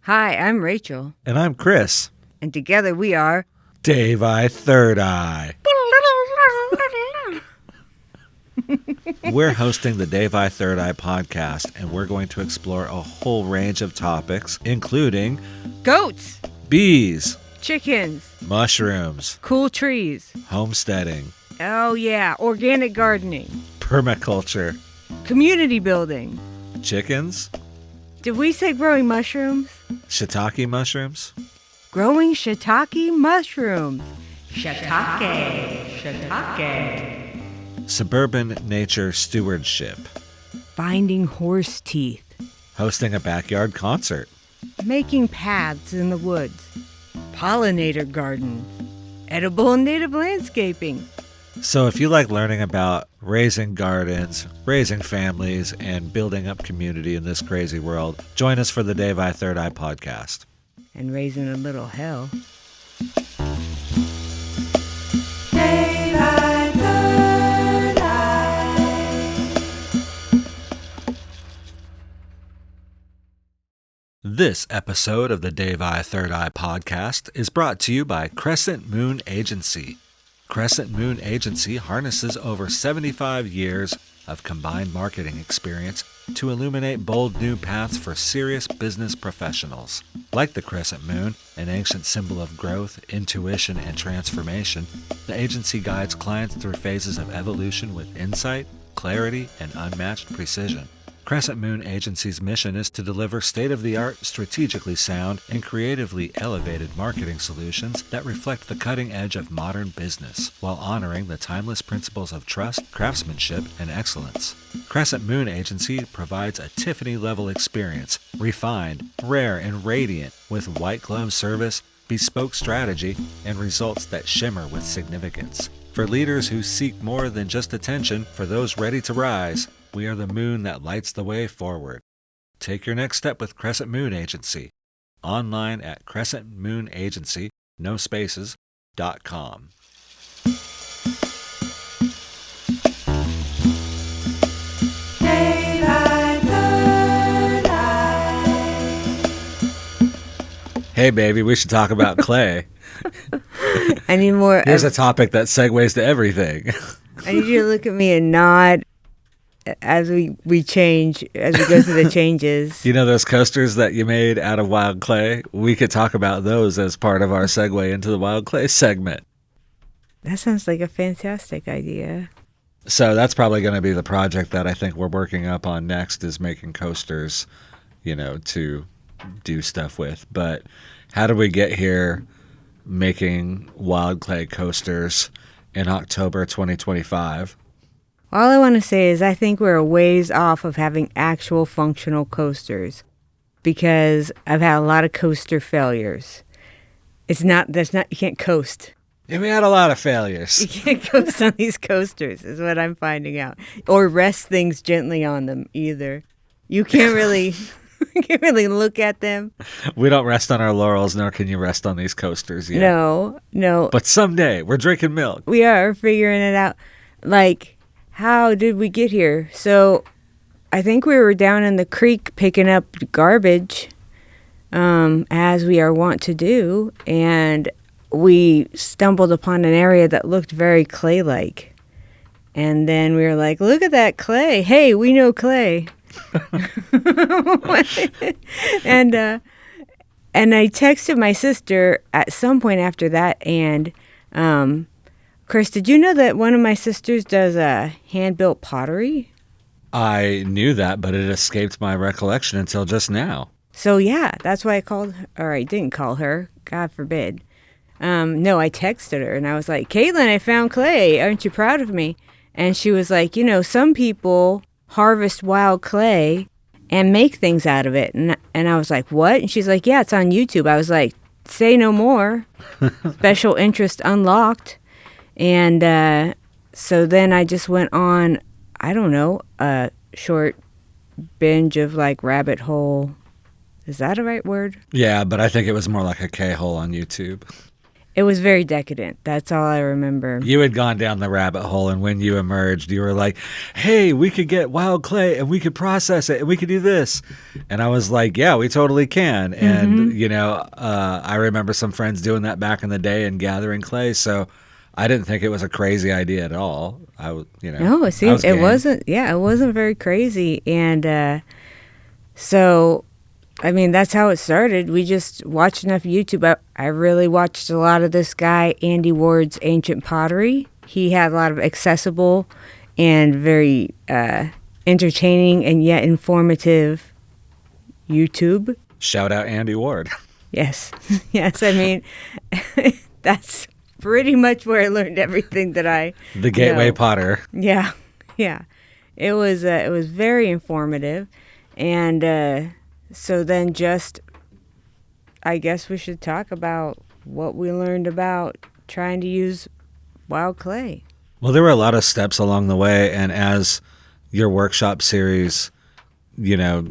Hi, I'm Rachael. And I'm Chris. And together we are Daviii Third Eye. We're hosting the Daviii Third Eye Podcast, and we're going to explore a whole range of topics, including goats, bees, chickens, mushrooms, cool trees, homesteading, oh yeah, organic gardening, permaculture, community building. Chickens? Did we say growing mushrooms? Shiitake mushrooms? Growing shiitake mushrooms. Shiitake. Suburban nature stewardship. Finding horse teeth. Hosting a backyard concert. Making paths in the woods. Pollinator garden. Edible and native landscaping. So if you like learning about raising gardens, raising families, and building up community in this crazy world, join us for the Daviii Third Eye Podcast. And raising a little hell. Daviii Third Eye. This episode of the Daviii Third Eye Podcast is brought to you by Crescent Moon Agency. Crescent Moon Agency harnesses over 75 years of combined marketing experience to illuminate bold new paths for serious business professionals. Like the crescent moon, an ancient symbol of growth, intuition, and transformation, the agency guides clients through phases of evolution with insight, clarity, and unmatched precision. Crescent Moon Agency's mission is to deliver state-of-the-art, strategically sound, and creatively elevated marketing solutions that reflect the cutting edge of modern business, while honoring the timeless principles of trust, craftsmanship, and excellence. Crescent Moon Agency provides a Tiffany-level experience, refined, rare, and radiant, with white-glove service, bespoke strategy, and results that shimmer with significance. For leaders who seek more than just attention, for those ready to rise, we are the moon that lights the way forward. Take your next step with Crescent Moon Agency. Online at crescentmoonagency, no spaces.com. Daviii Third Eye. Hey baby, we should talk about clay. I need more. Here's a topic that segues to everything. I need you to look at me and nod as we go through the changes. You know those coasters that you made out of wild clay? We could talk about those as part of our segue into the wild clay segment. That sounds like a fantastic idea. So that's probably going to be the project that I think we're working up on next, is making coasters, to do stuff with. But how did we get here making wild clay coasters in October 2025? All I want to say is I think we're a ways off of having actual functional coasters, because I've had a lot of coaster failures. You can't coast. Yeah, we had a lot of failures. You can't coast on these coasters is what I'm finding out. Or rest things gently on them either. You can't really look at them. We don't rest on our laurels, nor can you rest on these coasters yet. No. But someday, we're drinking milk. We are figuring it out. Like, how did we get here? So I think we were down in the creek picking up garbage, as we are wont to do, and we stumbled upon an area that looked very clay-like. And then we were like, look at that clay. Hey, we know clay. And I texted my sister at some point after that, and Chris, did you know that one of my sisters does hand-built pottery? I knew that, but it escaped my recollection until just now. So, yeah, that's why I called her. Or I didn't call her. God forbid. No, I texted her, and I was like, Caitlin, I found clay. Aren't you proud of me? And she was like, some people harvest wild clay and make things out of it. And I was like, what? And she's like, yeah, it's on YouTube. I was like, say no more. Special interest unlocked. And so then I just went on, I don't know, a short binge of like rabbit hole. Is that a right word? Yeah, but I think it was more like a K-hole on YouTube. It was very decadent. That's all I remember. You had gone down the rabbit hole, and when you emerged, you were like, hey, we could get wild clay, and we could process it, and we could do this. And I was like, yeah, we totally can. And, I remember some friends doing that back in the day and gathering clay, so I didn't think it was a crazy idea at all. No, it seemed it wasn't. Yeah, it wasn't very crazy, and so, I mean, that's how it started. We just watched enough YouTube. I really watched a lot of this guy Andy Ward's Ancient Pottery. He had a lot of accessible and very entertaining and yet informative YouTube. Shout out Andy Ward. Yes, yes. I mean, that's pretty much where I learned everything that I The Gateway know. Potter. Yeah, yeah. It was very informative, and so then I guess we should talk about what we learned about trying to use wild clay. Well, there were a lot of steps along the way, and as your workshop series,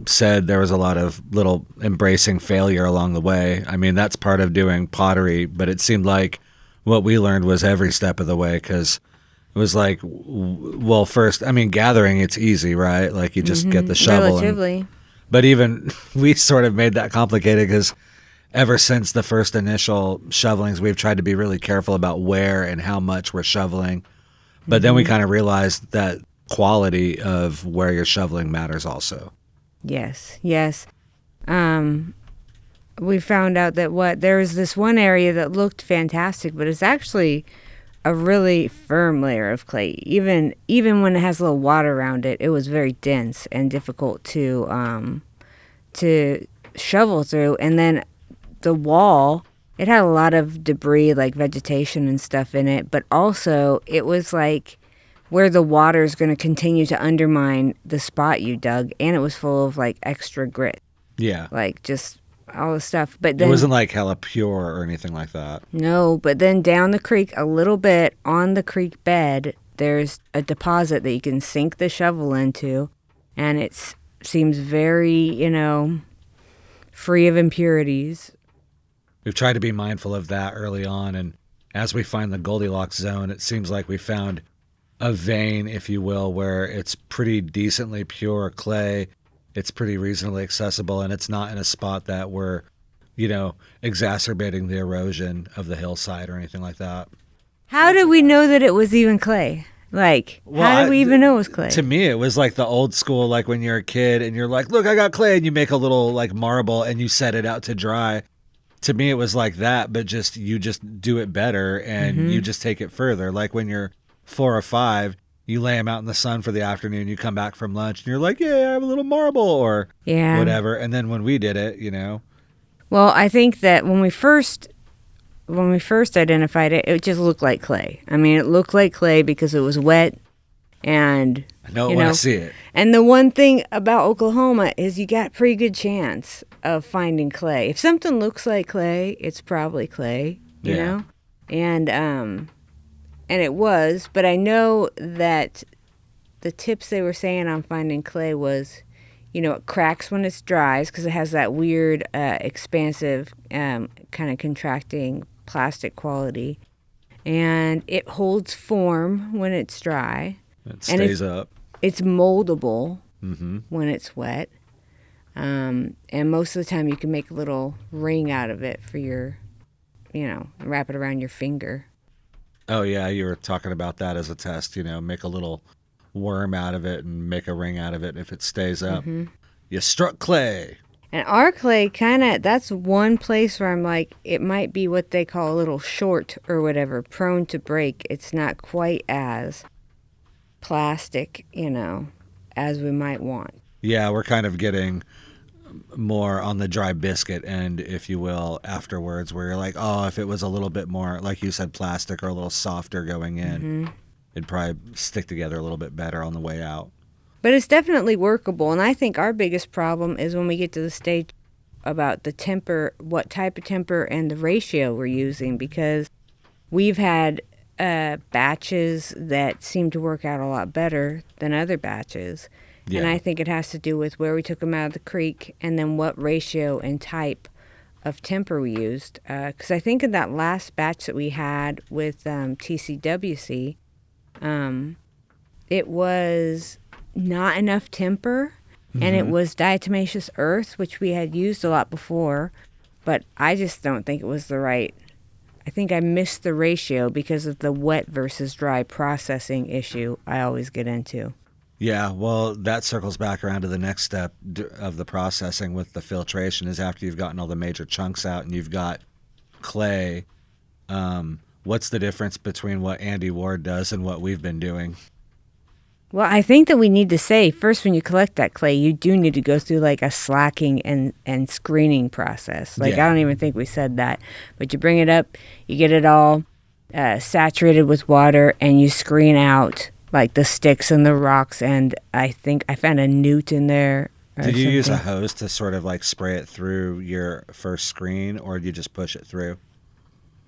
said, there was a lot of little embracing failure along the way. I mean, that's part of doing pottery, but it seemed like what we learned was every step of the way, because it was like, well, first, I mean, gathering, it's easy, right? Like you just get the shovel. Relatively. But even we sort of made that complicated because ever since the first initial shovelings, we've tried to be really careful about where and how much we're shoveling. But then we kind of realized that quality of where you're shoveling matters also. Yes, yes. We found out that there was this one area that looked fantastic, but it's actually a really firm layer of clay. Even when it has a little water around it, it was very dense and difficult to shovel through. And then the wall, it had a lot of debris, like vegetation and stuff in it, but also it was like where the water is going to continue to undermine the spot you dug, and it was full of like extra grit. Yeah. Like just all the stuff. But then It wasn't like hella pure or anything like that. no, but then down the creek a little bit on the creek bed, there's a deposit that you can sink the shovel into, and it seems very, free of impurities. We've tried to be mindful of that early on, and as we find the Goldilocks zone, it seems like we found a vein, if you will, where it's pretty decently pure clay. It's pretty reasonably accessible, and it's not in a spot that we're, exacerbating the erosion of the hillside or anything like that. How did we know that it was even clay? Like, how did we even know it was clay? To me, it was like the old school, like when you're a kid and you're like, look, I got clay, and you make a little like marble and you set it out to dry. To me, it was like that, but you just do it better and you just take it further. Like when you're 4 or 5, you lay them out in the sun for the afternoon, you come back from lunch and you're like, yeah, I have a little marble or whatever. And then when we did it, Well, I think that when we first identified it, it just looked like clay. I mean, it looked like clay because it was wet, and I know when I see it. And the one thing about Oklahoma is you got a pretty good chance of finding clay. If something looks like clay, it's probably clay, you know? And it was, but I know that the tips they were saying on finding clay was, it cracks when it dries because it has that weird, expansive, kind of contracting plastic quality. And it holds form when it's dry. It stays up. It's moldable when it's wet. And most of the time you can make a little ring out of it for your, wrap it around your finger. Oh, yeah, you were talking about that as a test, make a little worm out of it and make a ring out of it if it stays up. You struck clay. And our clay that's one place where I'm like, it might be what they call a little short or whatever, prone to break. It's not quite as plastic, as we might want. Yeah, we're kind of getting more on the dry biscuit end, if you will, afterwards, where you're like, oh, if it was a little bit more, like you said, plastic or a little softer going in, it'd probably stick together a little bit better on the way out. But it's definitely workable, and I think our biggest problem is when we get to the stage about the temper, what type of temper and the ratio we're using, because we've had batches that seem to work out a lot better than other batches. Yeah. And I think it has to do with where we took them out of the creek and then what ratio and type of timber we used. Because I think in that last batch that we had with TCWC, it was not enough timber, and it was diatomaceous earth, which we had used a lot before, but I just don't think it was the right. I think I missed the ratio because of the wet versus dry processing issue I always get into. Yeah, well, that circles back around to the next step of the processing with the filtration is after you've gotten all the major chunks out and you've got clay. What's the difference between what Andy Ward does and what we've been doing? Well, I think that we need to say, first, when you collect that clay, you do need to go through like a slacking and screening process. Like, Yeah. I don't even think we said that. But you bring it up, you get it all saturated with water, and you screen out like the sticks and the rocks. And I think I found a newt in there. Did you use a hose to sort of like spray it through your first screen, or did you just push it through?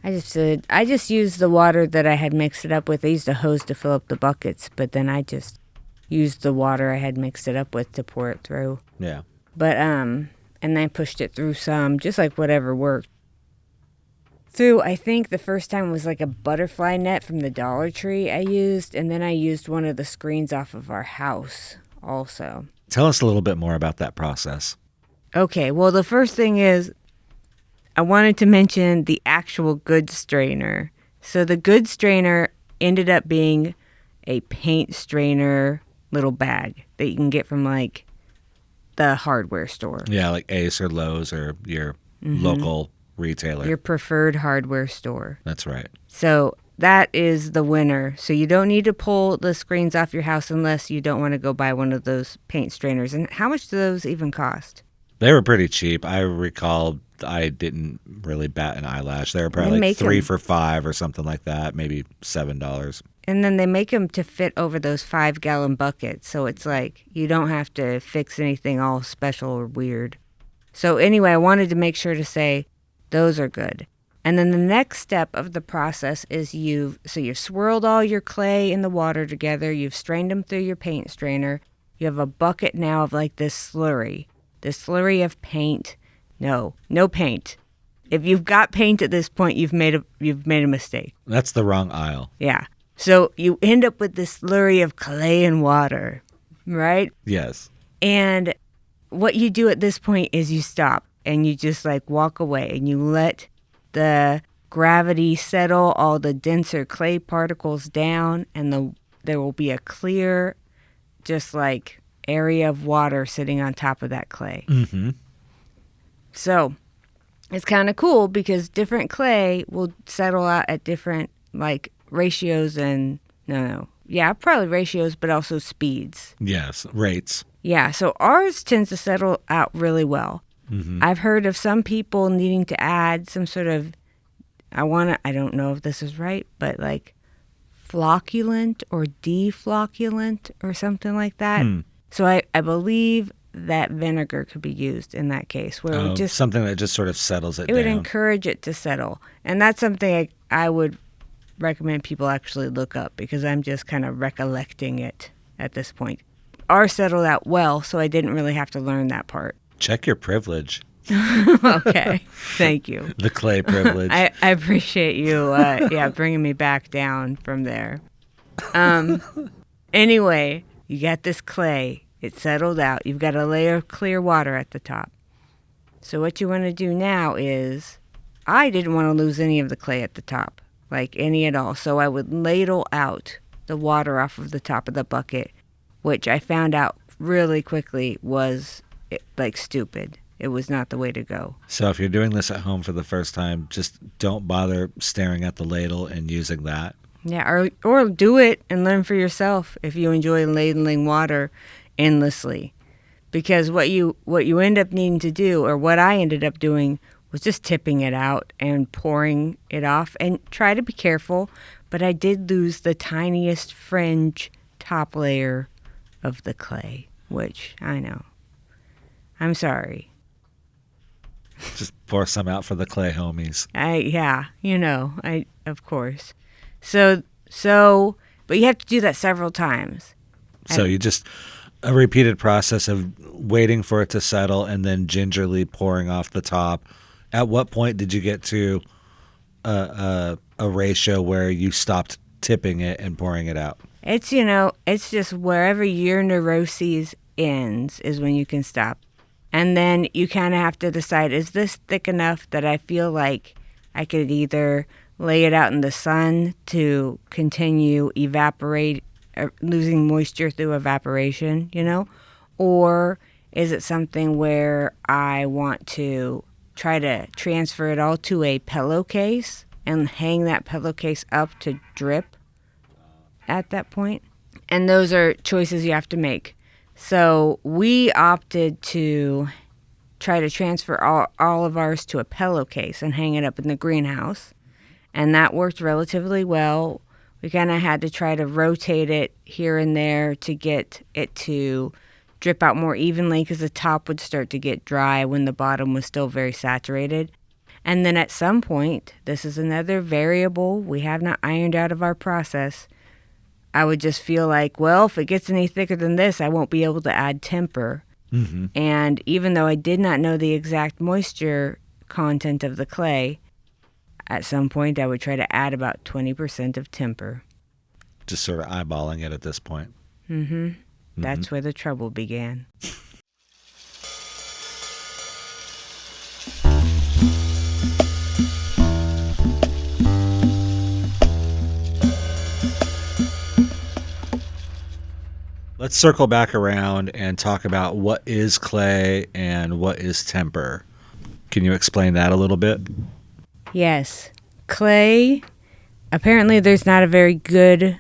I just used the water that I had mixed it up with. I used a hose to fill up the buckets, but then I just used the water I had mixed it up with to pour it through. Yeah. But and then I pushed it through some, just like whatever worked. Through, I think the first time was like a butterfly net from the Dollar Tree I used, and then I used one of the screens off of our house also. Tell us a little bit more about that process. Okay, well, the first thing is I wanted to mention the actual goods strainer. So the goods strainer ended up being a paint strainer little bag that you can get from like the hardware store. Yeah, like Ace or Lowe's or your local retailer. Your preferred hardware store. That's right. So that is the winner. So you don't need to pull the screens off your house unless you don't want to go buy one of those paint strainers. And how much do those even cost? They were pretty cheap. I recall I didn't really bat an eyelash. They were probably They like make 3 'em. for $5 or something like that, maybe $7. And then they make them to fit over those 5-gallon buckets. So it's like you don't have to fix anything all special or weird. So anyway, I wanted to make sure to say those are good. And then the next step of the process is you've swirled all your clay in the water together. You've strained them through your paint strainer. You have a bucket now of like this slurry of paint. No paint. If you've got paint at this point, you've made a mistake. That's the wrong aisle. Yeah. So you end up with this slurry of clay and water, right? Yes. And what you do at this point is you stop and you just like walk away and you let the gravity settle all the denser clay particles down, and there will be a clear, just like area of water sitting on top of that clay. Mm-hmm. So it's kind of cool because different clay will settle out at different like ratios and probably ratios, but also speeds. Yes, rates. Yeah, so ours tends to settle out really well. Mm-hmm. I've heard of some people needing to add some sort of, I don't know if this is right, but like flocculant or deflocculant or something like that. So I believe that vinegar could be used in that case, where it would just something that just sort of settles it would down. encourage it to settle. And that's something I would recommend people actually look up because I'm just kind of recollecting it at this point. Ours settled out well, so I didn't really have to learn that part. Check your privilege. Okay, thank you. The clay privilege. I appreciate you, bringing me back down from there. Anyway, you got this clay. It settled out. You've got a layer of clear water at the top. So what you want to do now is, I didn't want to lose any of the clay at the top, like any at all. So I would ladle out the water off of the top of the bucket, which I found out really quickly was like stupid. It was not the way to go. So if you're doing this at home for the first time, just don't bother staring at the ladle and using that. Yeah, or do it and learn for yourself if you enjoy ladling water endlessly. Because what you end up needing to do, or what I ended up doing, was just tipping it out and pouring it off. And try to be careful, but I did lose the tiniest fringe top layer of the clay, which I know. I'm sorry. Just pour some out for the clay homies. Of course. So, but you have to do that several times. So you just, a repeated process of waiting for it to settle and then gingerly pouring off the top At what point did you get to a ratio where you stopped tipping it and pouring it out? It's, it's just wherever your neuroses ends is when you can stop. And then you kind of have to decide, is this thick enough that I feel like I could either lay it out in the sun to continue losing moisture through evaporation, or is it something where I want to try to transfer it all to a pillowcase and hang that pillowcase up to drip at that point? And those are choices you have to make. So we opted to try to transfer all of ours to a pillowcase and hang it up in the greenhouse. And that worked relatively well. We kind of had to try to rotate it here and there to get it to drip out more evenly because the top would start to get dry when the bottom was still very saturated. And then at some point, this is another variable we have not ironed out of our process, I would just feel like, well, if it gets any thicker than this, I won't be able to add temper. Mm-hmm. And even though I did not know the exact moisture content of the clay, at some point I would try to add about 20% of temper. Just sort of eyeballing it at this point. Mm-hmm. That's where the trouble began. Let's circle back around and talk about what is clay and what is temper. Can you explain that a little bit? Yes. Clay, apparently there's not a very good,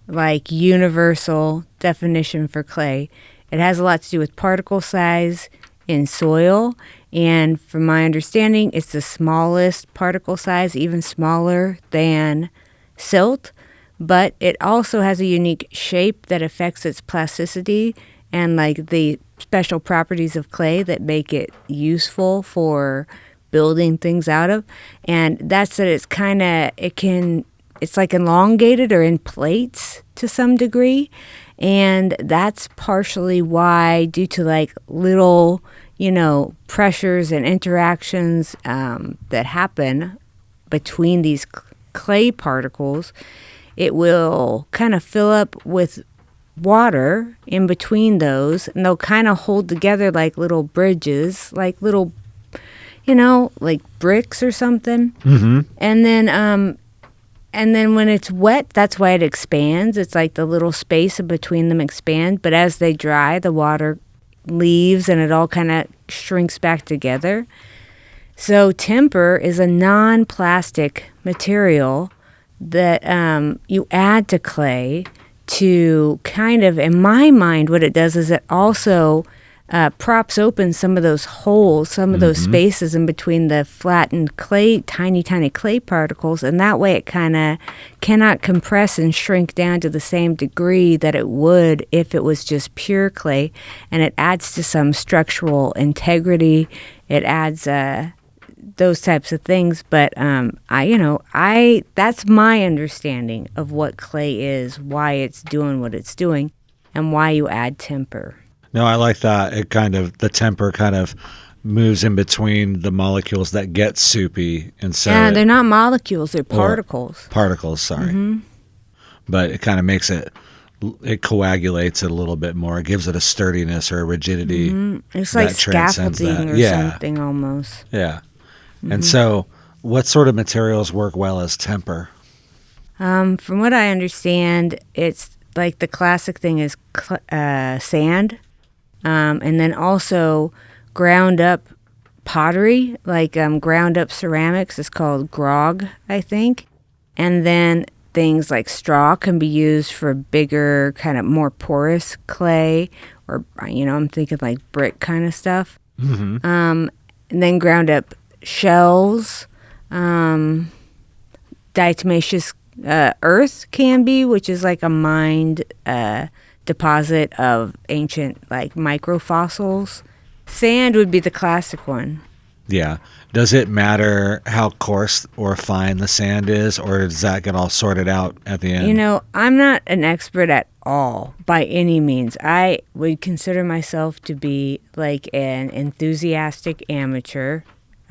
universal definition for clay. It has a lot to do with particle size in soil, and from my understanding, it's the smallest particle size, even smaller than silt. But it also has a unique shape that affects its plasticity and the special properties of clay that make it useful for building things out of. And that's that it's like elongated or in plates to some degree. And that's partially why, due to little, pressures and interactions that happen between these clay particles, it will kind of fill up with water in between those, and they'll kind of hold together like little bridges, like little, like bricks or something. Mm-hmm. And then when it's wet, that's why it expands. It's like the little space in between them expand, but as they dry, the water leaves and it all kind of shrinks back together. So temper is a non-plastic material that you add to clay to kind of, in my mind, what it does is it also props open some of those holes, some of those spaces in between the flattened clay, tiny clay particles, and that way it kind of cannot compress and shrink down to the same degree that it would if it was just pure clay, and it adds to some structural integrity. It adds those types of things, but that's my understanding of what clay is, why it's doing what it's doing, and why you add temper. No, I like that. The temper kind of moves in between the molecules that get soupy, and so they're not molecules; they're particles. Particles, sorry. Mm-hmm. But it kind of makes it coagulates it a little bit more. It gives it a sturdiness or a rigidity. Mm-hmm. It's like scaffolding or something almost. Yeah. And so what sort of materials work well as temper? From what I understand, it's like the classic thing is sand, and then also ground up pottery, ground up ceramics is called grog, I think. And then things like straw can be used for bigger, kind of more porous clay, or, I'm thinking like brick kind of stuff. Mm-hmm. And then ground up shells, diatomaceous earth can be, which is like a mined deposit of ancient microfossils. Sand would be the classic one. Yeah. Does it matter how coarse or fine the sand is, or does that get all sorted out at the end? I'm not an expert at all by any means. I would consider myself to be like an enthusiastic amateur.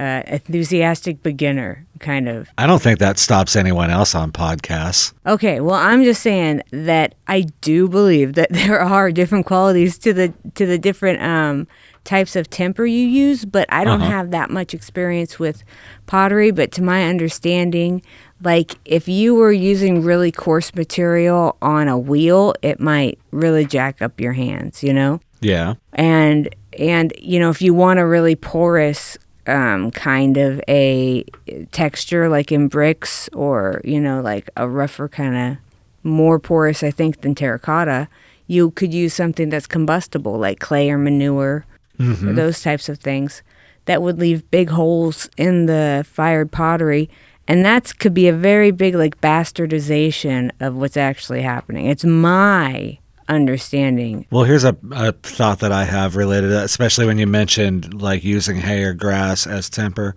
enthusiastic beginner kind of. I don't think that stops anyone else on podcasts. Okay, well, I'm just saying that I do believe that there are different qualities to the different types of temper you use, but I don't have that much experience with pottery. But to my understanding, like if you were using really coarse material on a wheel, it might really jack up your hands, you know? Yeah. And you know, if you want a really porous kind of a texture, like in bricks, or you know, like a rougher kind of more porous, I think, than terracotta, you could use something that's combustible, like clay or manure, or those types of things that would leave big holes in the fired pottery. And that could be a very big, like, bastardization of what's actually happening. It's my understanding. Well, here's a thought that I have related to that, especially when you mentioned like using hay or grass as temper.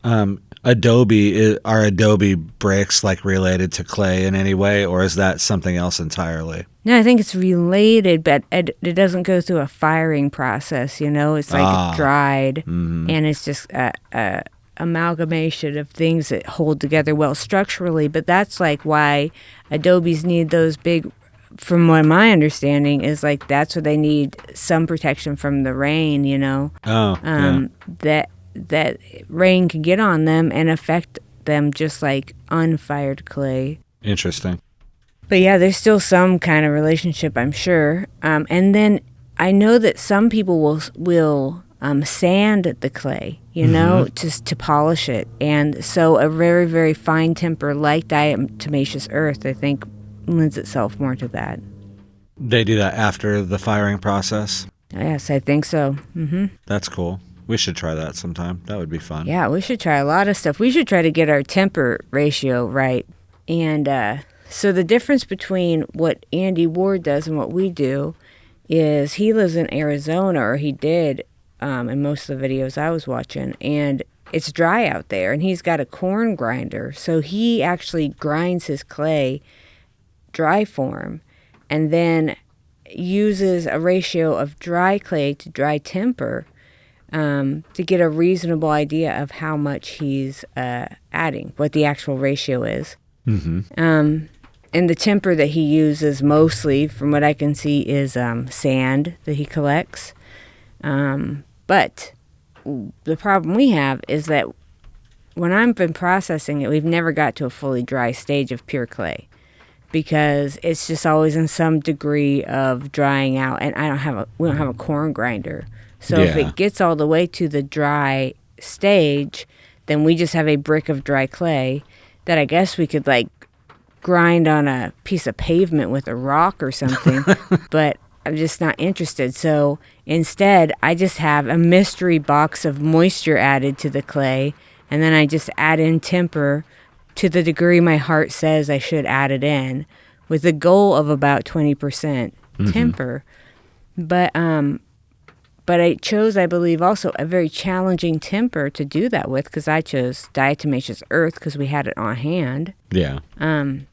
Are adobe bricks like related to clay in any way, or is that something else entirely? No, I think it's related, but it doesn't go through a firing process, you know? It's like dried, and it's just a amalgamation of things that hold together well structurally. But that's like why adobes need those big, from what my understanding is, like that's where they need some protection from the rain, you know? That rain can get on them and affect them just like unfired clay. Interesting. But yeah, there's still some kind of relationship, I'm sure. And then I know that some people will sand the clay, you know, just to polish it. And so a very, very fine temper like diatomaceous earth, I think, lends itself more to that. They do that after the firing process? Yes, I think so. That's cool. We should try that sometime. That would be fun. Yeah, we should try a lot of stuff. We should try to get our temper ratio right. And so the difference between what Andy Ward does and what we do is he lives in Arizona, or he did in most of the videos I was watching, and it's dry out there, and he's got a corn grinder. So he actually grinds his clay dry form and then uses a ratio of dry clay to dry temper to get a reasonable idea of how much he's adding, what the actual ratio is. And the temper that he uses mostly, from what I can see, is sand that he collects. But the problem we have is that when I've been processing it, we've never got to a fully dry stage of pure clay, because it's just always in some degree of drying out, and we don't have a corn grinder. So if it gets all the way to the dry stage, then we just have a brick of dry clay that I guess we could like grind on a piece of pavement with a rock or something, but I'm just not interested. So instead, I just have a mystery box of moisture added to the clay, and then I just add in temper to the degree my heart says I should add it in, with a goal of about 20% temper. But I chose, I believe, also a very challenging temper to do that with, because I chose diatomaceous earth because we had it on hand. Yeah. And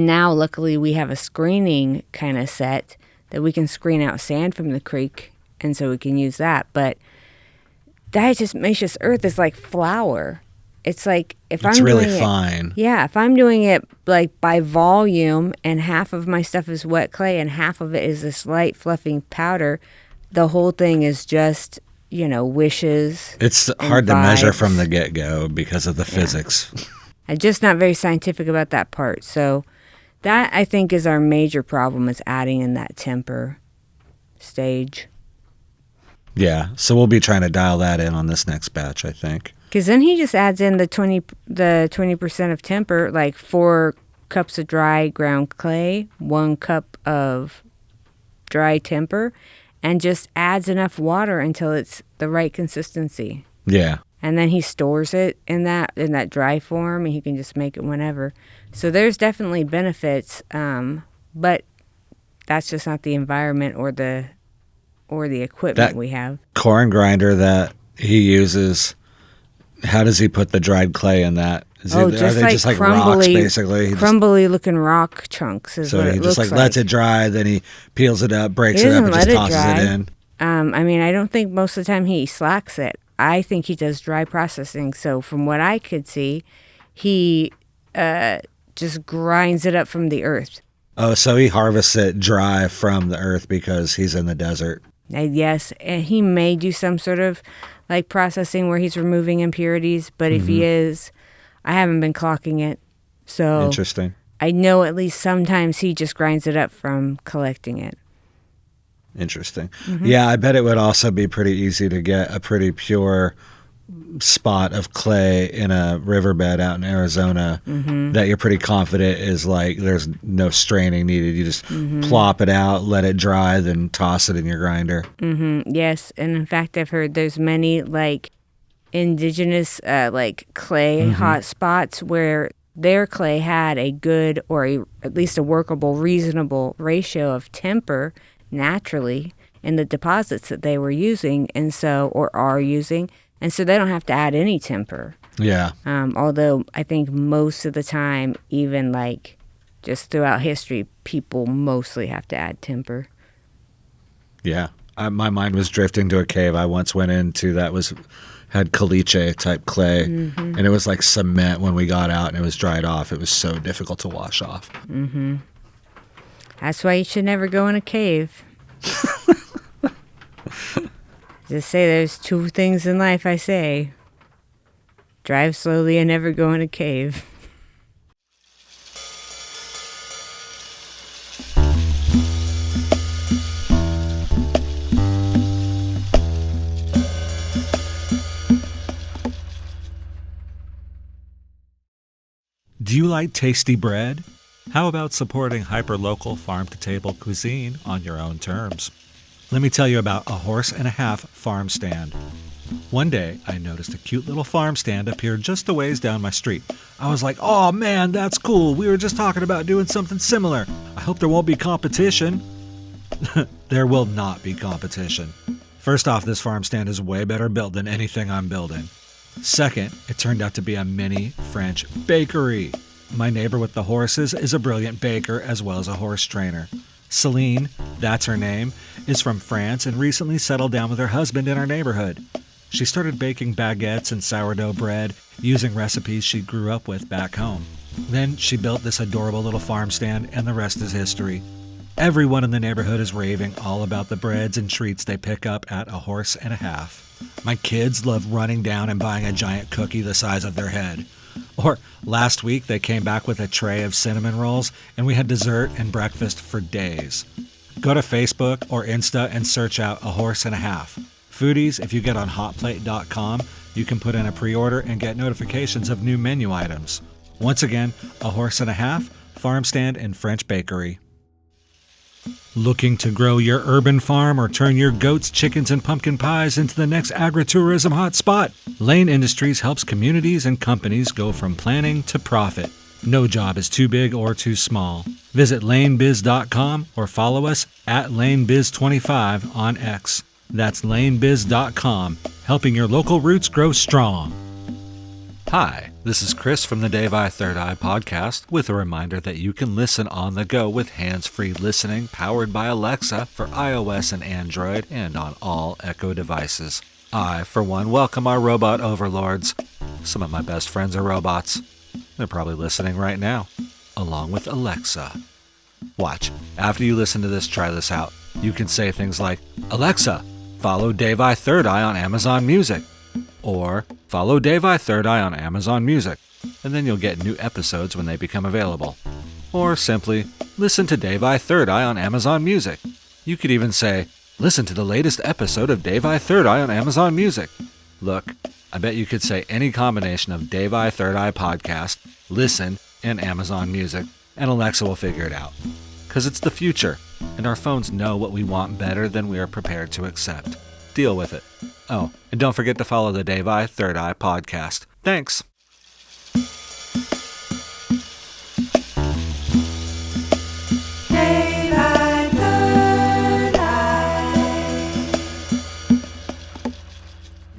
now, luckily, we have a screening kind of set that we can screen out sand from the creek, and so we can use that. But diatomaceous earth is like flour. It's like if I'm really doing fine. If I'm doing it like by volume, and half of my stuff is wet clay and half of it is this light fluffy powder, the whole thing is just, you know, wishes. It's hard to measure from the get-go because of the physics. I'm just not very scientific about that part. So that, I think, is our major problem, is adding in that temper stage. Yeah, so we'll be trying to dial that in on this next batch, I think. Because then he just adds in the 20% of temper, like 4 cups of dry ground clay, 1 cup of dry temper, and just adds enough water until it's the right consistency. Yeah. And then he stores it in that dry form, and he can just make it whenever. So there's definitely benefits, but that's just not the environment or the equipment we have. Corn grinder that he uses, how does he put the dried clay in that? Are they just like rocks, basically? Crumbly looking rock chunks is what it looks like. So he just lets it dry, then he peels it up, breaks it up, and just tosses it in. I mean, I don't think most of the time he slacks it. I think he does dry processing. So from what I could see, he just grinds it up from the earth. Oh, so he harvests it dry from the earth because he's in the desert. Yes, and he may do some sort of like processing where he's removing impurities, but if he is, I haven't been clocking it. So Interesting. I know at least sometimes he just grinds it up from collecting it. Interesting. Yeah, I bet it would also be pretty easy to get a pretty pure spot of clay in a riverbed out in Arizona that you're pretty confident is like there's no straining needed. You just plop it out, let it dry, then toss it in your grinder. Yes, and in fact, I've heard there's many like indigenous like clay hot spots where their clay had a good or at least a workable, reasonable ratio of temper naturally in the deposits that they were using and so or are using, and so they don't have to add any temper. Yeah. Although I think most of the time, even like just throughout history, people mostly have to add temper. Yeah. My mind was drifting to a cave I once went into that had caliche type clay, and it was like cement when we got out and it was dried off. It was so difficult to wash off. That's why you should never go in a cave. Just say there's two things in life I say. Drive slowly and never go in a cave. Do you like tasty bread? How about supporting hyperlocal farm-to-table cuisine on your own terms? Let me tell you about a horse and a half farm stand. One day, I noticed a cute little farm stand appear just a ways down my street. I was like, oh man, that's cool. We were just talking about doing something similar. I hope there won't be competition. There will not be competition. First off, this farm stand is way better built than anything I'm building. Second, it turned out to be a mini French bakery. My neighbor with the horses is a brilliant baker as well as a horse trainer. Celine, that's her name, is from France and recently settled down with her husband in our neighborhood. She started baking baguettes and sourdough bread using recipes she grew up with back home. Then she built this adorable little farm stand, and the rest is history. Everyone in the neighborhood is raving all about the breads and treats they pick up at a horse and a half. My kids love running down and buying a giant cookie the size of their head. Or last week they came back with a tray of cinnamon rolls and we had dessert and breakfast for days. Go to Facebook or Insta and search out a horse and a half. Foodies, if you get on hotplate.com, you can put in a pre-order and get notifications of new menu items. Once again, a horse and a half, farm stand and French bakery. Looking to grow your urban farm or turn your goats, chickens, and pumpkin pies into the next agritourism hotspot? Lane Industries helps communities and companies go from planning to profit. No job is too big or too small. Visit lanebiz.com or follow us at lanebiz25 on X. That's lanebiz.com, helping your local roots grow strong. Hi, this is Chris from the Daviii Third Eye Podcast with a reminder that you can listen on the go with hands-free listening powered by Alexa for iOS and Android and on all Echo devices. I, for one, welcome our robot overlords. Some of my best friends are robots. They're probably listening right now, along with Alexa. Watch. After you listen to this, try this out. You can say things like, Alexa, follow Daviii Third Eye on Amazon Music. Or, follow Daviii Third Eye on Amazon Music, and then you'll get new episodes when they become available. Or simply, listen to Daviii Third Eye on Amazon Music. You could even say, listen to the latest episode of Daviii Third Eye on Amazon Music. Look, I bet you could say any combination of Daviii Third Eye Podcast, listen, and Amazon Music, and Alexa will figure it out. Because it's the future, and our phones know what we want better than we are prepared to accept. Deal with it. Oh, and don't forget to follow the Daviii Third Eye Podcast. Thanks. Daviii Third Eye.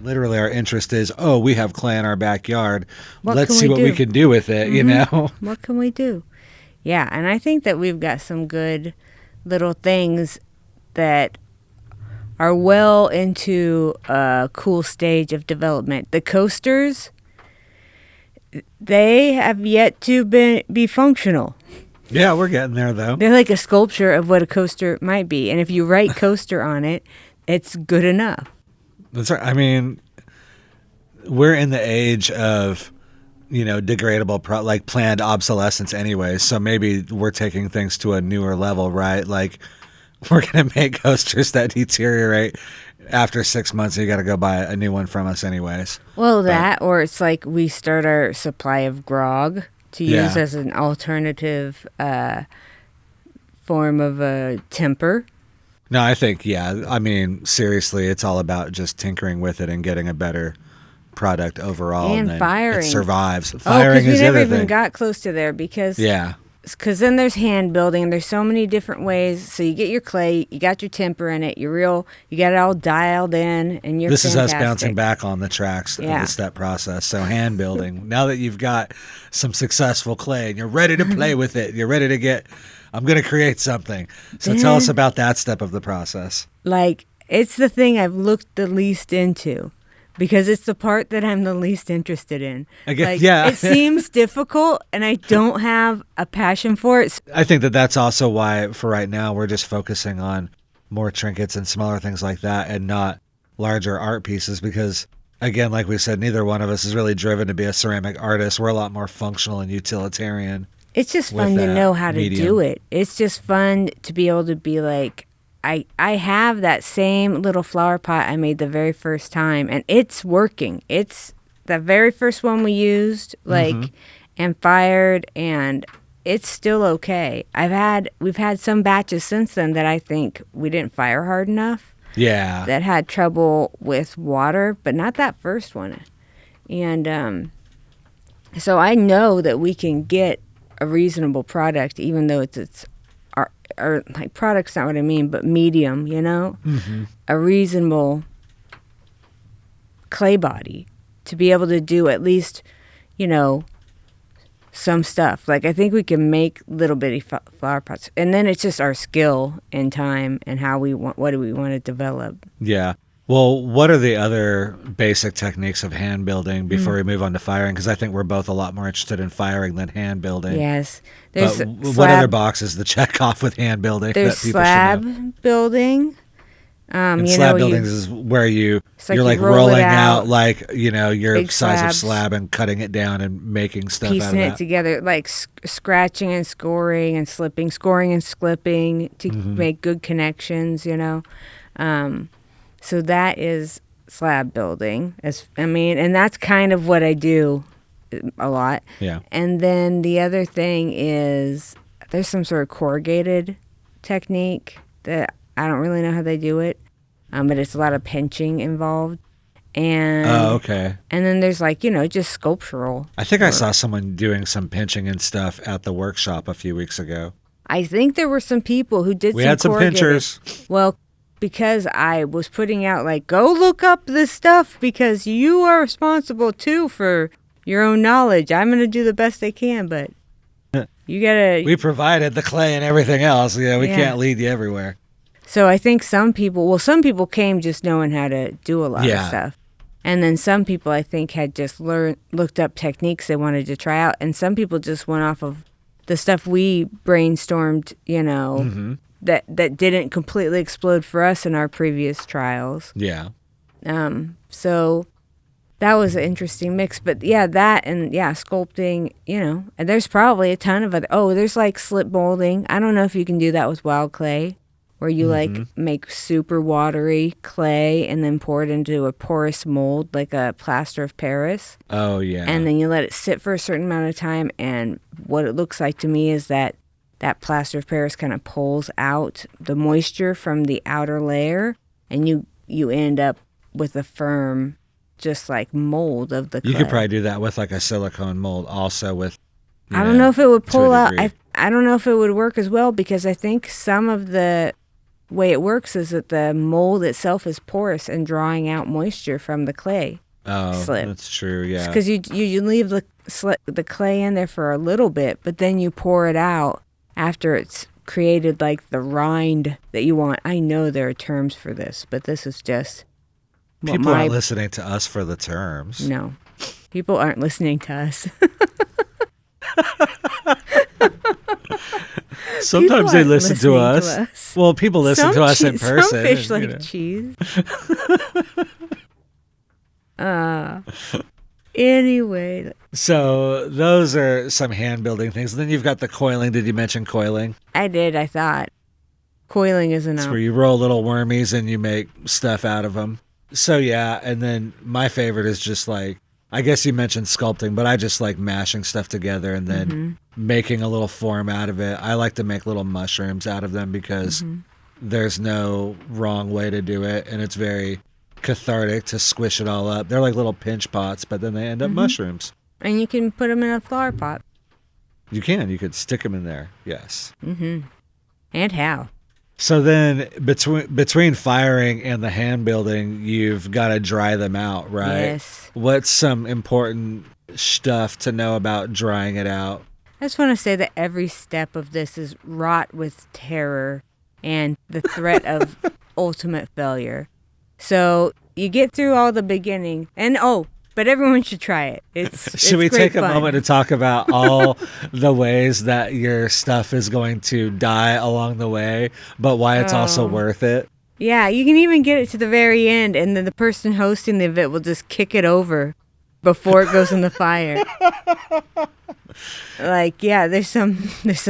Literally, our interest is, we have clay in our backyard. What Let's can see we what we do? can do with it, you know? What can we do? Yeah, and I think that we've got some good little things that are well into a cool stage of development. The coasters, they have yet to be functional. Yeah, we're getting there though. They're like a sculpture of what a coaster might be. And if you write coaster on it, it's good enough. That's right. I mean, we're in the age of, degradable, like planned obsolescence anyway. So maybe we're taking things to a newer level, right? Like we're going to make coasters that deteriorate after 6 months. You got to go buy a new one from us anyways. Well, or it's like we start our supply of grog to use as an alternative form of a temper. No, I think, I mean, seriously, it's all about just tinkering with it and getting a better product overall. And then firing. It survives. Firing because is we the never other even thing. got close to there because then there's hand building and there's so many different ways. So you get your clay, you got your temper in it, you got it all dialed in, and you're This fantastic. is us bouncing back on the tracks of the step process. So hand building. Now that you've got some successful clay and you're ready to play with it, you're ready to I'm going to create something. So tell us about that step of the process. Like, it's the thing I've looked the least into because it's the part that I'm the least interested in. I guess, like, yeah. It seems difficult and I don't have a passion for it. I think that's also why for right now we're just focusing on more trinkets and smaller things like that and not larger art pieces because, again, like we said, neither one of us is really driven to be a ceramic artist. We're a lot more functional and utilitarian. It's just fun to know how to do it. It's just fun to be able to be like, I have that same little flower pot I made the very first time, and it's working. It's the very first one we used, and fired, and it's still okay. We've had some batches since then that I think we didn't fire hard enough. Yeah. That had trouble with water, but not that first one. And so I know that we can get a reasonable product, even though it's or like product's not what I mean, but medium, a reasonable clay body to be able to do at least, some stuff. Like I think we can make little bitty flower pots, and then it's just our skill and time and what do we want to develop. Yeah. Well, what are the other basic techniques of hand building before we move on to firing? Because I think we're both a lot more interested in firing than hand building. Yes. There's what other boxes to check off with hand building? There's that people should know? slab building. And slab building is where you're like roll rolling it out, your big size slabs, of slab and cutting it down and making stuff out of that. Piecing it together, like scratching and scoring and slipping to make good connections, So that is slab building. And that's kind of what I do a lot. Yeah. And then the other thing is there's some sort of corrugated technique that I don't really know how they do it, but it's a lot of pinching involved. And okay. And then there's just sculptural. I think I saw someone doing some pinching and stuff at the workshop a few weeks ago. I think there were some people who did. We had some pinchers. Well, because I was putting out go look up this stuff because you are responsible too for your own knowledge. I'm going to do the best I can, but you got to. We provided the clay and everything else. Yeah, we can't lead you everywhere. So I think some people came just knowing how to do a lot of stuff. And then some people I think had just looked up techniques they wanted to try out. And some people just went off of the stuff we brainstormed, that didn't completely explode for us in our previous trials. Yeah. So that was an interesting mix. But that and sculpting, and there's probably a ton of other. Oh, there's slip molding. I don't know if you can do that with wild clay, where you make super watery clay and then pour it into a porous mold like a plaster of Paris. Oh, yeah. And then you let it sit for a certain amount of time. And what it looks like to me is that plaster of Paris kind of pulls out the moisture from the outer layer, and you end up with a firm, just mold of the clay. You could probably do that with a silicone mold also with... I don't know if it would pull out. I don't know if it would work as well because I think some of the way it works is that the mold itself is porous and drawing out moisture from the clay. Oh, slip. That's true, yeah. Because you leave the clay in there for a little bit, but then you pour it out after it's created like the rind that you want. I know there are terms for this, but this is just what People aren't listening to us for the terms. No, people aren't listening to us. Sometimes they listen to us. Well, people listen to us in person. Some fish like cheese. Anyway. So those are some hand building things. Then you've got the coiling. Did you mention coiling? I did. I thought coiling is enough. It's where you roll little wormies and you make stuff out of them. So yeah, and then my favorite is just like, I guess you mentioned sculpting, but I just like mashing stuff together and then making a little form out of it. I like to make little mushrooms out of them because there's no wrong way to do it, and it's very cathartic to squish it all up. They're like little pinch pots, but then they end up mushrooms. And you can put them in a flower pot. You can. You could stick them in there. Yes. And how? So then between firing and the hand building, you've got to dry them out, right? Yes. What's some important stuff to know about drying it out? I just want to say that every step of this is wrought with terror and the threat of ultimate failure. So you get through all the beginning, and but everyone should try it. Should we take a fun. moment to talk about all the ways that your stuff is going to die along the way, but why it's also worth it? Yeah, you can even get it to the very end, and then the person hosting the event will just kick it over before it goes in the fire. Like, yeah, there's some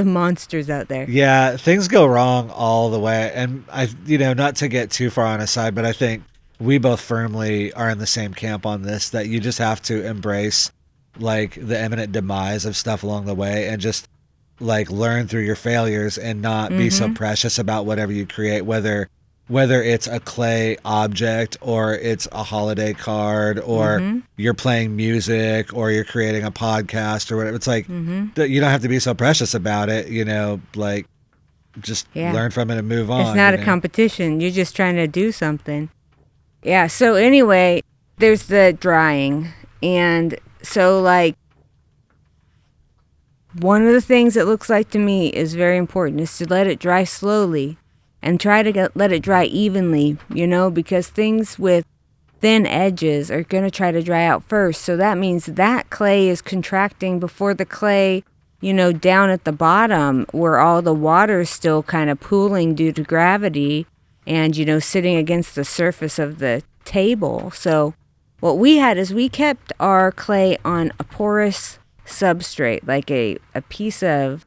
monsters out there. Yeah, things go wrong all the way, and not to get too far on a side, but I think we both firmly are in the same camp on this, that you just have to embrace like the imminent demise of stuff along the way and just like learn through your failures and not be so precious about whatever you create, whether it's a clay object or it's a holiday card or you're playing music or you're creating a podcast or whatever. It's like, you don't have to be so precious about it, like just learn from it and move on. It's not a competition. You're just trying to do something. Yeah, so anyway, there's the drying. And so, like, one of the things it looks like to me is very important is to let it dry slowly and try to let it dry evenly, because things with thin edges are going to try to dry out first. So that means that clay is contracting before the clay, down at the bottom where all the water is still kind of pooling due to gravity and, sitting against the surface of the table. So what we had is we kept our clay on a porous substrate, like a piece of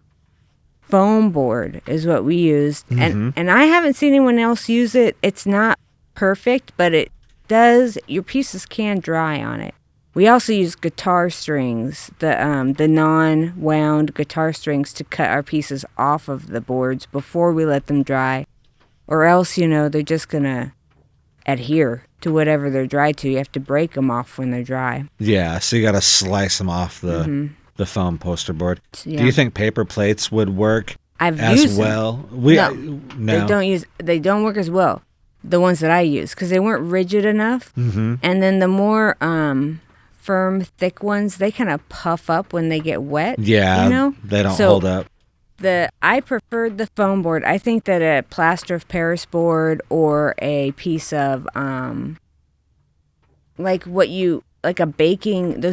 foam board is what we used. And I haven't seen anyone else use it. It's not perfect, but it does, your pieces can dry on it. We also use guitar strings, the non-wound guitar strings, to cut our pieces off of the boards before we let them dry. Or else, they're just going to adhere to whatever they're dried to. You have to break them off when they're dry. Yeah, so you got to slice them off the foam poster board. Yeah. Do you think paper plates would work I've as used well? Them. No. They don't work as well, the ones that I use, because they weren't rigid enough. And then the more firm, thick ones, they kind of puff up when they get wet. Yeah, they don't hold up. I preferred the foam board. I think that a plaster of Paris board or a piece of those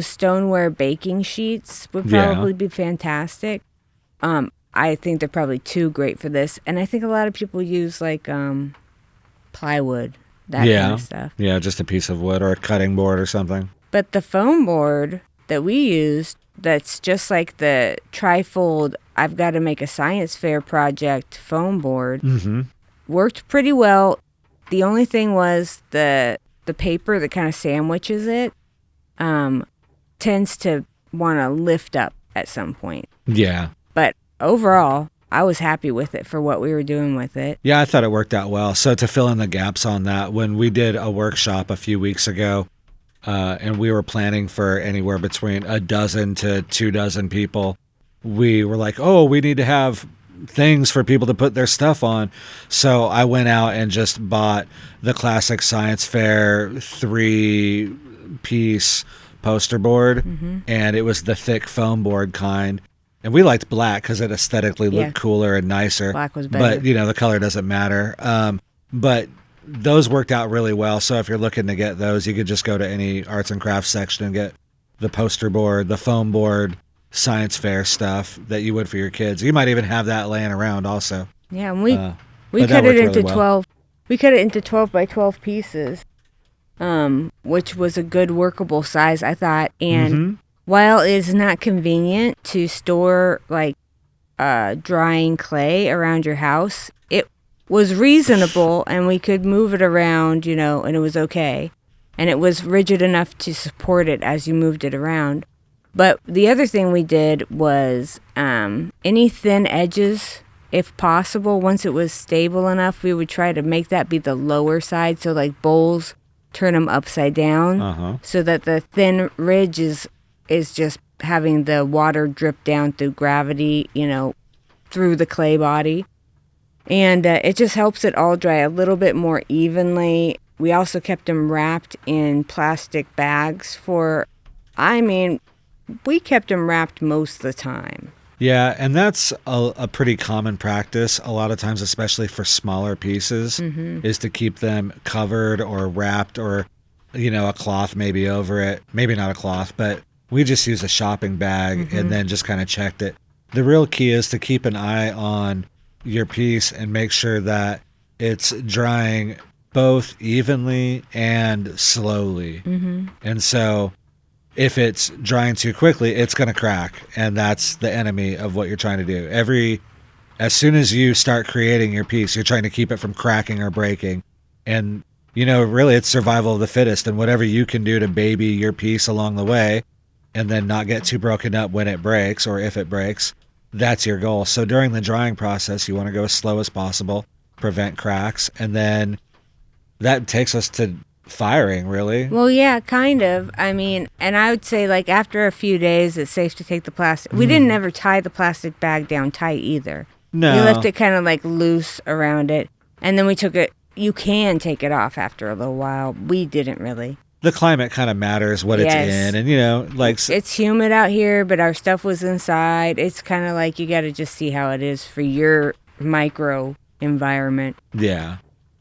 stoneware baking sheets would probably be fantastic. I think they're probably too great for this, and I think a lot of people use like plywood, that kind of stuff. Yeah, just a piece of wood or a cutting board or something. But the foam board that we used, that's just like the trifold I've got to make a science fair project foam board, worked pretty well. The only thing was the paper that kind of sandwiches it tends to want to lift up at some point. Yeah. But overall, I was happy with it for what we were doing with it. Yeah, I thought it worked out well. So to fill in the gaps on that, when we did a workshop a few weeks ago, and we were planning for anywhere between a dozen to 24 people, we were like, we need to have things for people to put their stuff on. So I went out and just bought the classic science fair 3-piece poster board, and it was the thick foam board kind. And we liked black because it aesthetically looked Yeah. cooler and nicer. Black was better. But, the color doesn't matter. But those worked out really well. So if you're looking to get those, you could just go to any arts and crafts section and get the poster board, the foam board, science fair stuff that you would for your kids. You might even have that laying around also. Yeah, and we but that cut it worked into really well. 12. We cut it into 12 by 12 pieces, which was a good workable size, I thought. And while it is not convenient to store like drying clay around your house, it was reasonable, and we could move it around, and it was okay. And it was rigid enough to support it as you moved it around. But the other thing we did was any thin edges, if possible, once it was stable enough, we would try to make that be the lower side. So like bowls, turn them upside down so that the thin ridge is just having the water drip down through gravity, through the clay body. And it just helps it all dry a little bit more evenly. We also kept them wrapped in plastic bags we kept them wrapped most of the time. Yeah, and that's a pretty common practice a lot of times, especially for smaller pieces, is to keep them covered or wrapped or, a cloth maybe over it. Maybe not a cloth, but we just used a shopping bag and then just kind of checked it. The real key is to keep an eye on your piece and make sure that it's drying both evenly and slowly. And so if it's drying too quickly, it's going to crack, and that's the enemy of what you're trying to do. As soon as you start creating your piece, you're trying to keep it from cracking or breaking. And, really it's survival of the fittest, and whatever you can do to baby your piece along the way and then not get too broken up when it breaks or if it breaks, that's your goal. So during the drying process, you want to go as slow as possible, prevent cracks, and then that takes us to firing, really. Well, yeah, kind of. And I would say like after a few days, it's safe to take the plastic. We didn't ever tie the plastic bag down tight either. No. We left it kind of like loose around it. And then we took it. You can take it off after a little while. We didn't really. The climate kind of matters what it's in. And, it's humid out here, but our stuff was inside. It's kind of like you got to just see how it is for your micro environment. Yeah.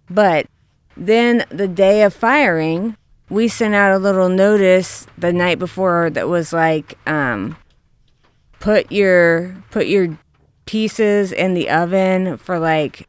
But then the day of firing, we sent out a little notice the night before that was like, put your pieces in the oven for like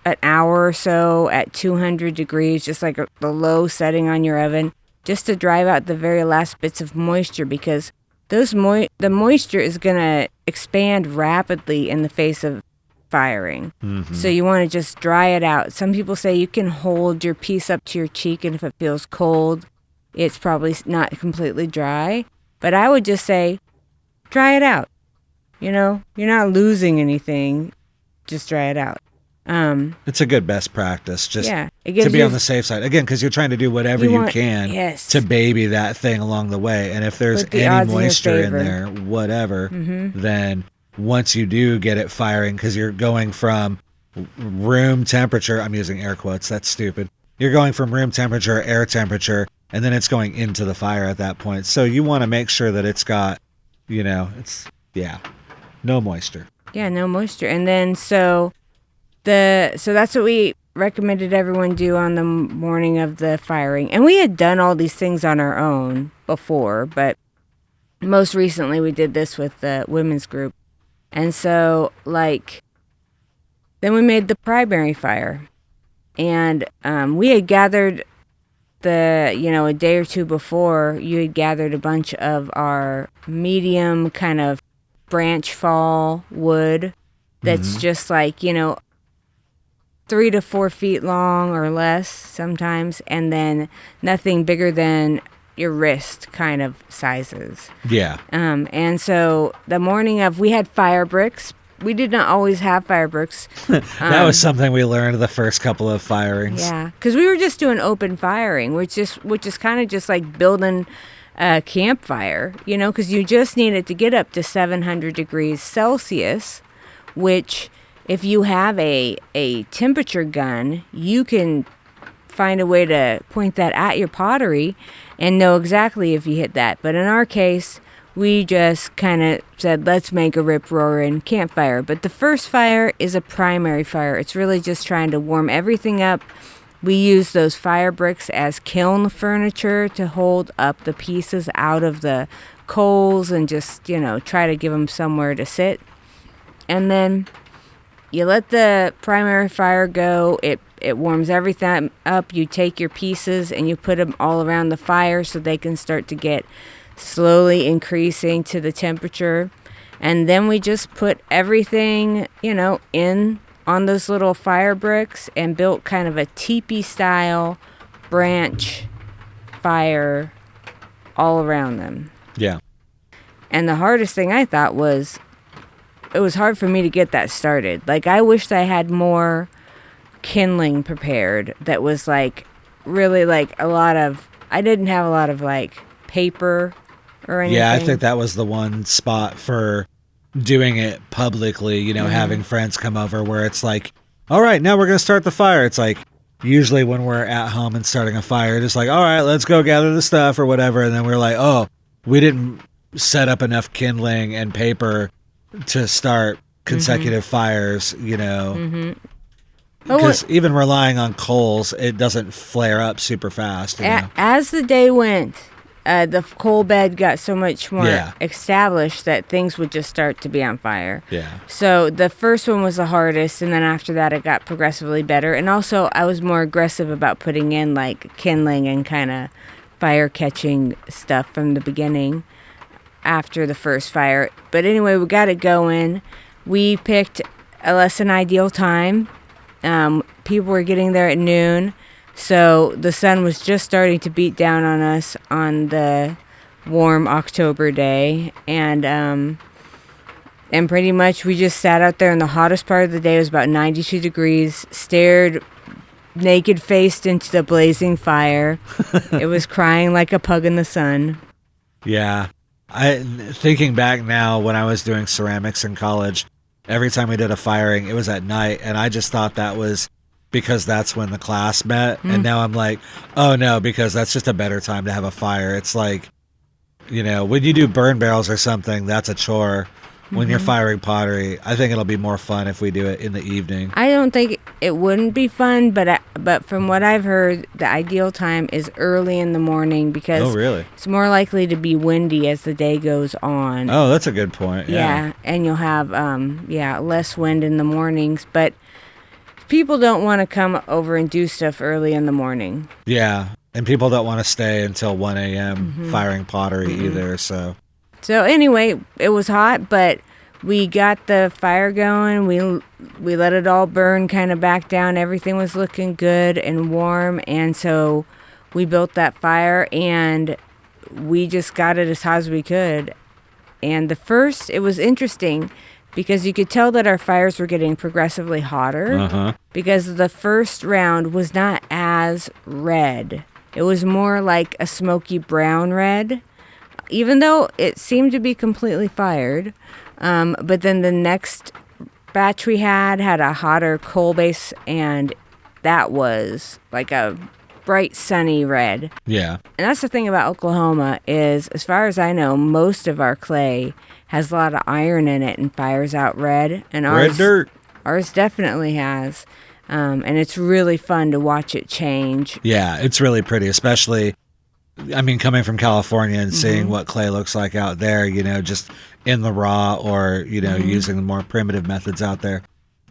an hour or so at 200 degrees, just like the low setting on your oven, just to drive out the very last bits of moisture, because the moisture is going to expand rapidly in the face of firing. So you want to just dry it out. Some people say you can hold your piece up to your cheek, and if it feels cold, it's probably not completely dry. But I would just say, dry it out. You're not losing anything. Just dry it out. It's a good best practice just to be on the safe side. Again, because you're trying to do whatever you can to baby that thing along the way. And if there's any moisture in there, whatever, then once you do get it firing, because you're going from room temperature, I'm using air quotes, that's stupid. You're going from room temperature, air temperature, and then it's going into the fire at that point. So you want to make sure that it's got, no moisture. Yeah, no moisture. And then so that's what we recommended everyone do on the morning of the firing. And we had done all these things on our own before, but most recently we did this with the women's group. And so, then we made the primary fire. And we had gathered a day or two before, you had gathered a bunch of our medium kind of branch fall wood that's just 3 to 4 feet long or less sometimes, and then nothing bigger than your wrist kind of sizes. Yeah. And so the morning of, we had fire bricks. We did not always have fire bricks. That was something we learned the first couple of firings. Yeah, because we were just doing open firing, which is kind of just like building a campfire, because you just need it to get up to 700 degrees Celsius, which if you have a temperature gun, you can find a way to point that at your pottery and know exactly if you hit that. But in our case, we just kind of said, let's make a rip-roaring campfire. But the first fire is a primary fire. It's really just trying to warm everything up. We use those fire bricks as kiln furniture to hold up the pieces out of the coals and just, try to give them somewhere to sit. And then you let the primary fire go. It warms everything up. You take your pieces and you put them all around the fire so they can start to get slowly increasing to the temperature. And then we just put everything, in on those little fire bricks and built kind of a teepee style branch fire all around them. Yeah. And the hardest thing I thought was, it was hard for me to get that started. Like, I wished I had more kindling prepared that was really I didn't have a lot of paper or anything. Yeah, I think that was the one spot for doing it publicly, having friends come over where it's like, all right, now we're going to start the fire. It's like, usually when we're at home and starting a fire, just like, all right, let's go gather the stuff or whatever. And then we're like, oh, we didn't set up enough kindling and paper to start consecutive fires, Because even relying on coals, it doesn't flare up super fast. As the day went, the coal bed got so much more established that things would just start to be on fire. Yeah. So the first one was the hardest, and then after that it got progressively better. And also I was more aggressive about putting in kindling and kind of fire catching stuff from the beginning after the first fire. But anyway, we got it going. We picked a less than ideal time. People were getting there at noon. So the sun was just starting to beat down on us on the warm October day. And pretty much we just sat out there in the hottest part of the day. It was about 92 degrees, stared naked-faced into the blazing fire. It was crying like a pug in the sun. Yeah. Thinking back now when I was doing ceramics in college, every time we did a firing, it was at night. And I just thought that was because that's when the class met. And now I'm like, oh no, because that's just a better time to have a fire. It's like, when you do burn barrels or something, that's a chore. When you're firing pottery, I think it'll be more fun if we do it in the evening. I don't think it wouldn't be fun, but from what I've heard, the ideal time is early in the morning because it's more likely to be windy as the day goes on. Oh, that's a good point. Yeah, and you'll have less wind in the mornings, but people don't want to come over and do stuff early in the morning. Yeah, and people don't want to stay until 1 a.m. Firing pottery either, so... So anyway, it was hot, but we got the fire going. We let it all burn kind of back down. Everything was looking good and warm, and so we built that fire, and we just got it as hot as we could. And it was interesting because you could tell that our fires were getting progressively hotter because the first round was not as red. It was more like a smoky brown red. Even though it seemed to be completely fired. But then the next batch we had a hotter coal base, and that was like a bright sunny red. Yeah. And that's the thing about Oklahoma is, as far as I know, most of our clay has a lot of iron in it and fires out red. And red dirt. Ours definitely has. And it's really fun to watch it change. Yeah, it's really pretty, especially... coming from California and seeing what clay looks like out there, just in the raw or, using the more primitive methods out there.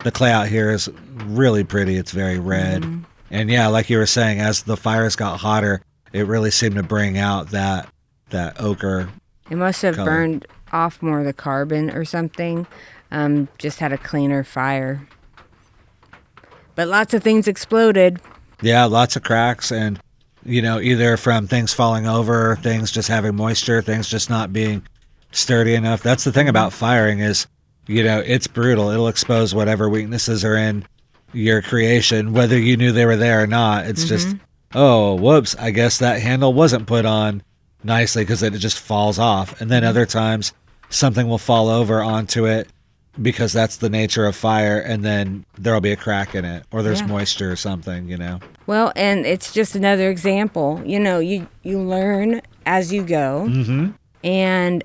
The clay out here is really pretty. It's very red. And yeah, like you were saying, as the fires got hotter, it really seemed to bring out that ochre. It must have color. Burned off more of the carbon or something. Just had a cleaner fire. But lots of things exploded. Yeah, lots of cracks and... either from things falling over, things just having moisture, things just not being sturdy enough. That's the thing about firing is, it's brutal. It'll expose whatever weaknesses are in your creation, whether you knew they were there or not. It's just, oh, whoops, I guess that handle wasn't put on nicely because it just falls off. And then other times, something will fall over onto it because that's the nature of fire, and then there'll be a crack in it, or there's moisture or something, Well, and it's just another example. You learn as you go. And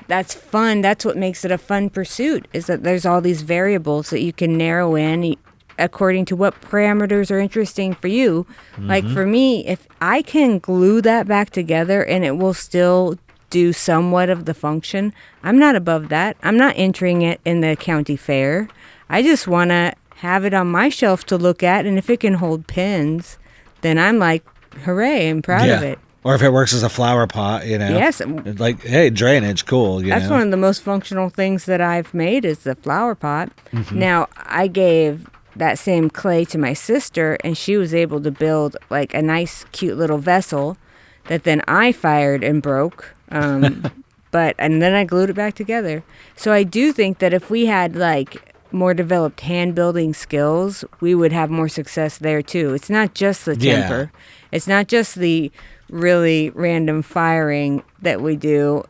that's fun. That's what makes it a fun pursuit, is that there's all these variables that you can narrow in according to what parameters are interesting for you. Like for me, if I can glue that back together and it will still do somewhat of the function, I'm not above that. I'm not entering it in the county fair. I just want to have it on my shelf to look at, and if it can hold pins, then I'm like, hooray, I'm proud of it. Or if it works as a flower pot, Yes. like, hey, drainage, cool. That's one of the most functional things that I've made, is the flower pot. Now, I gave that same clay to my sister, and she was able to build like a nice, cute little vessel that then I fired and broke. And then I glued it back together. So I do think that if we had like more developed hand building skills, we would have more success there too. It's not just the temper. It's not just the really random firing that we do.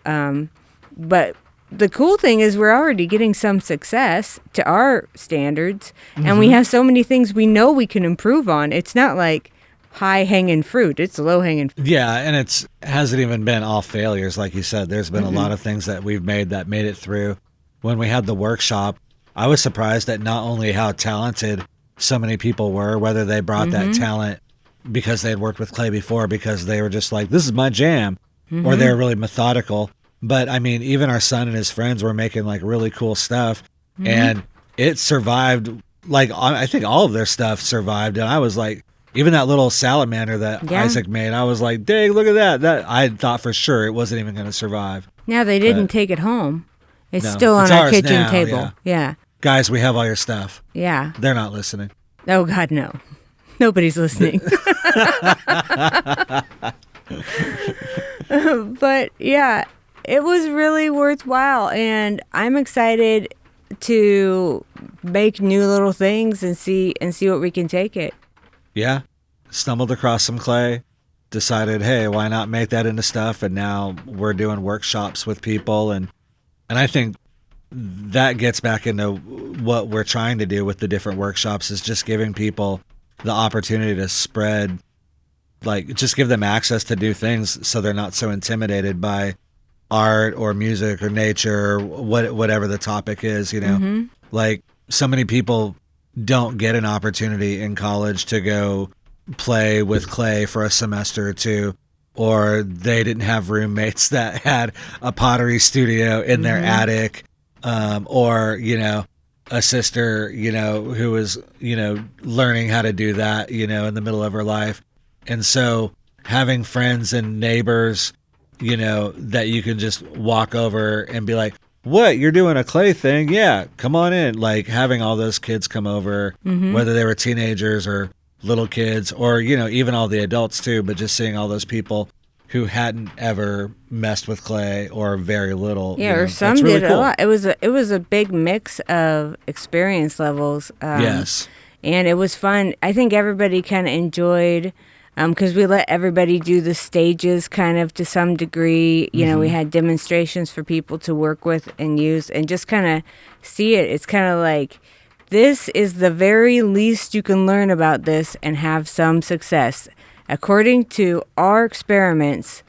But the cool thing is we're already getting some success to our standards, and we have so many things we know we can improve on. It's not like high-hanging fruit. It's low-hanging fruit. Yeah, and it hasn't even been all failures, like you said. There's been a lot of things that we've made that made it through. When we had the workshop, I was surprised at not only how talented so many people were, whether they brought that talent because they had worked with clay before, because they were just like, this is my jam, or they were really methodical. But I mean, even our son and his friends were making like really cool stuff, and it survived. Like, I think all of their stuff survived. And I was like, even that little salamander that Isaac made, I was like, dang, look at that. That I thought for sure it wasn't even going to survive. Now, they didn't take it home. It's still on our kitchen table. Yeah. Guys, we have all your stuff. Yeah. They're not listening. Oh, God, no. Nobody's listening. But yeah, it was really worthwhile, and I'm excited to make new little things and see what we can take it. Yeah. Stumbled across some clay, decided, hey, why not make that into stuff? And now we're doing workshops with people, and I think that gets back into what we're trying to do with the different workshops, is just giving people the opportunity to spread, like, just give them access to do things so they're not so intimidated by art or music or nature or whatever the topic is, Like, so many people don't get an opportunity in college to go play with clay for a semester or two, or they didn't have roommates that had a pottery studio in their attic, or, a sister, who was, learning how to do that, in the middle of her life. And so having friends and neighbors, that you can just walk over and be like, what, you're doing a clay thing? Yeah, come on in. Like, having all those kids come over, whether they were teenagers or little kids, or, even all the adults too, but just seeing all those people who hadn't ever messed with clay or very little. Yeah, or some really did cool. a lot. It was a big mix of experience levels. Yes. And it was fun. I think everybody kind of enjoyed, because we let everybody do the stages kind of to some degree. We had demonstrations for people to work with and use and just kind of see it. It's kind of like, this is the very least you can learn about this and have some success. According to our experiments,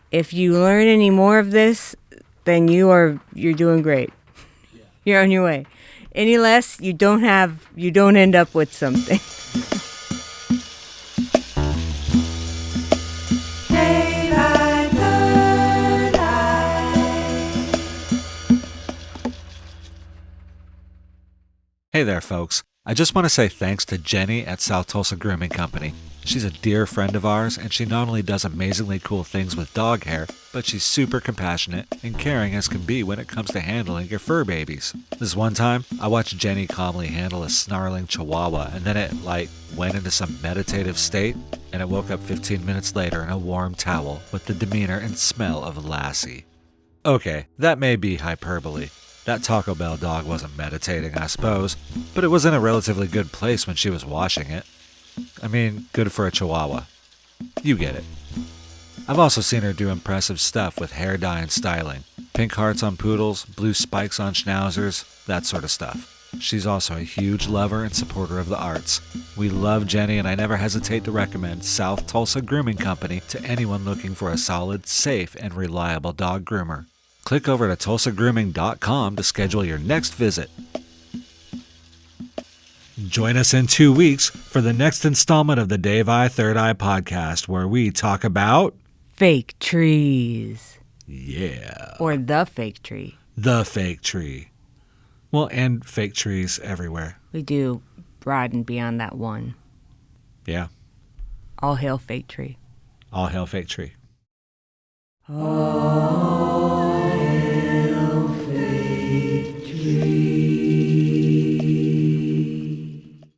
if you learn any more of this, then you're doing great. Yeah. You're on your way. Any less, you don't end up with something. Daviii Third Eye. Hey there, folks. I just want to say thanks to Jenny at South Tulsa Grooming Company. She's a dear friend of ours, and she not only does amazingly cool things with dog hair, but she's super compassionate and caring as can be when it comes to handling your fur babies. This one time, I watched Jenny calmly handle a snarling chihuahua, and then it, went into some meditative state, and it woke up 15 minutes later in a warm towel with the demeanor and smell of Lassie. Okay, that may be hyperbole. That Taco Bell dog wasn't meditating, I suppose, but it was in a relatively good place when she was washing it. I mean, good for a chihuahua. You get it. I've also seen her do impressive stuff with hair dye and styling. Pink hearts on poodles, blue spikes on schnauzers, that sort of stuff. She's also a huge lover and supporter of the arts. We love Jenny, and I never hesitate to recommend South Tulsa Grooming Company to anyone looking for a solid, safe, and reliable dog groomer. Click over to tulsagrooming.com to schedule your next visit. Join us in 2 weeks for the next installment of the Daviii Third Eye Podcast, where we talk about... Fake trees. Yeah. Or the fake tree. The fake tree. Well, and fake trees everywhere. We do broaden beyond that one. Yeah. All hail fake tree. All hail fake tree. Oh.